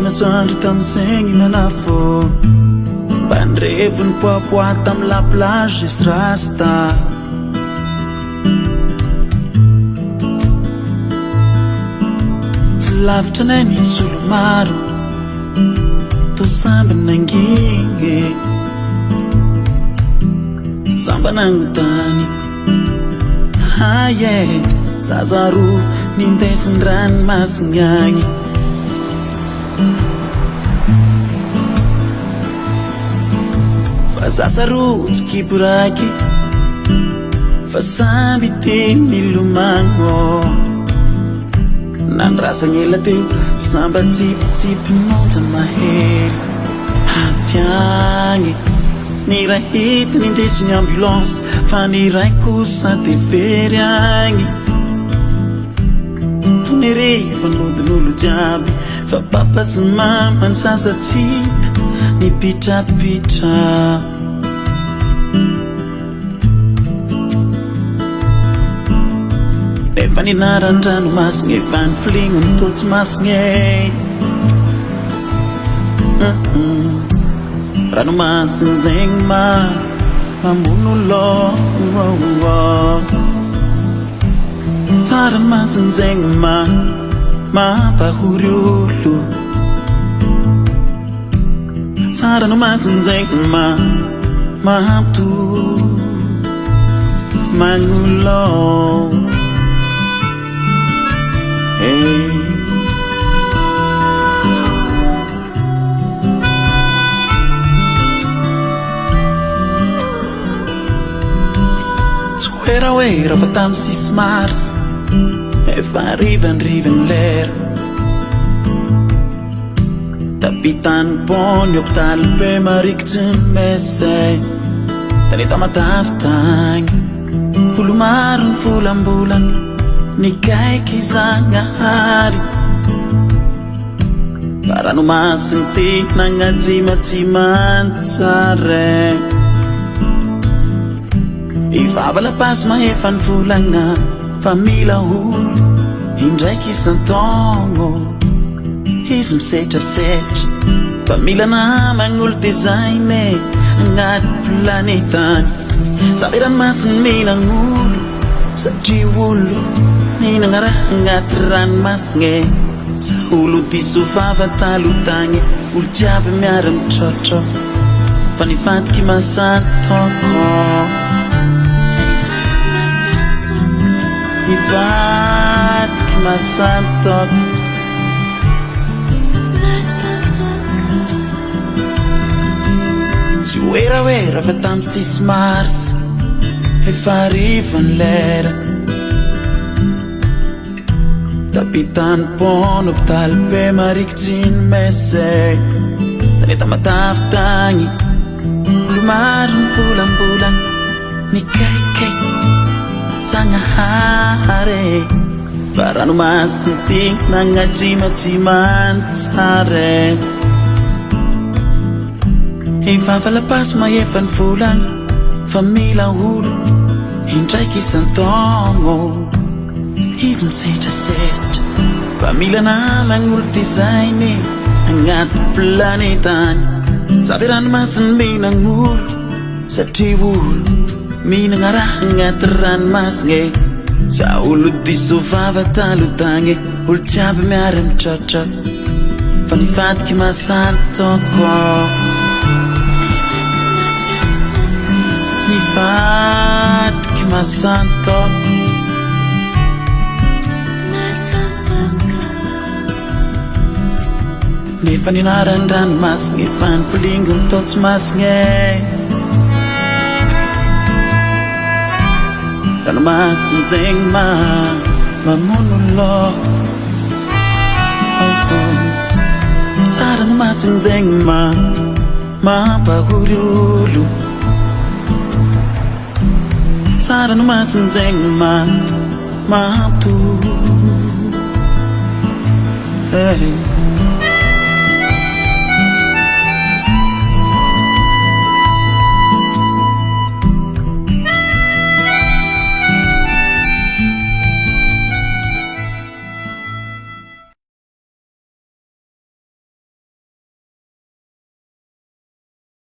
masoandro tam'zegny manafô mbanrevony poapoa tamy la plage isy rasta tsy lavitra nay nisy olo maro tô samby nangigny samba nagnotany haye zazaro nindesiny ranomasigny agny fa zazaro tsy kiboraiky fa samby teny milomagno nandrasagny ela teo samba tsipitsipy monja mahely hafiagny ny ray hety nindesiny ambulance fa ny ray kosa de very agny tonereva nodin'olo jiaby fa papa sy mama ny sasatsita ny pitrapitra nefa ninaran-drano masigny efa ny filigno ny totsy masigny ranomasigny zegny mamono loha tsara masigny zegny mampahory olo tsara no masigny zegny mampito magnolo Era fa tamy 6 mars efa rivany lera tapitany pony hôpitaly be marikitsy ny mesay taneta matavy tagny folo maro ny volambolana nikaiky zagnahary baranomasigny ty nagnajimajimantsare ivava lapasy mahefa ny volagna fa mila olo indraiky isan-taogno izy misetrasetra fa mila namagny design agnaty planetany samy ranomasigny minagny olo satria olo minagna raha agnaty ranomasigny sa olo disovava talotagny olo jiaby miara mitrotro fa nifatiky masantoko nifatiky masantoko tsy oeraoera fa tamy 6 mars efa rivany lera tapitany pony hôpitaly be marikitsy ny mesay taneta matavy tagny olo maro ny volambolana nikaikay zagnahary baranomasigny ty nagnajimajimantsare ivava lapasy mahefa ny volagna fa mila olo indraiky isan-taogno izy misetrasetra fa mila namagny olo design agnaty planetany sady ranomasigny minagny olo satria olo minagna raha agnaty ranomasigny sa olo disovava talotagny olo jiaby miara mitrotro fa nifatiky masantoko nifatiky masantoko nefa ninaran-dranomasigny efa ny filingo ny totsy masigny ranomasigny zegny mamono loha tsara ranomasigny zegny mampahory olo tsara ranomasigny zegny mampito